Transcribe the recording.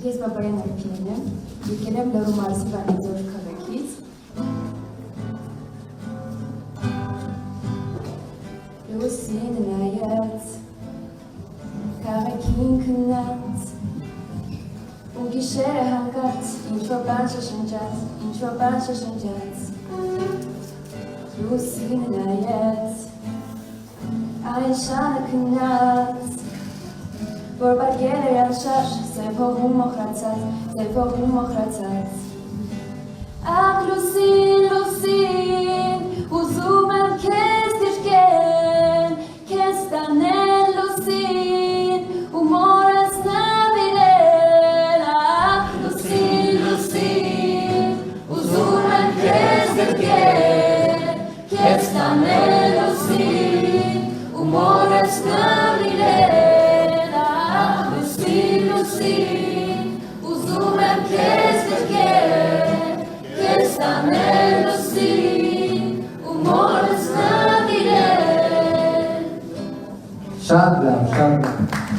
Ես Բաբայան Արփինեն եմ, եկել եմ Լոռու մարզի Վանաձոր քաղաքից։ Լուսին նայած, քաղաքին քնած, ու գիշերը հանգած, ինչ-որ բան շշնջաց, Լուսին նայած, այն շանը քնած, որ բարգել էր անշարժ, սև հողում մոխրացած, Ախ լուսին, լուսին, ուզում եմ քեզ գրկեն, քեզ տանել լուսին, ու մորս նավիրել, Ախ լուսին, լուսին, ուզում եմ քեզ գրկեն, քեզ տանել լուսին, ու մորս նավիրել, Ախ լուսին, լուսին, ուզում եմ քեզ գրկեն, քեզ տանել լուսին, ու մորս նավիրել։ Շատ լավ, շատ լավ։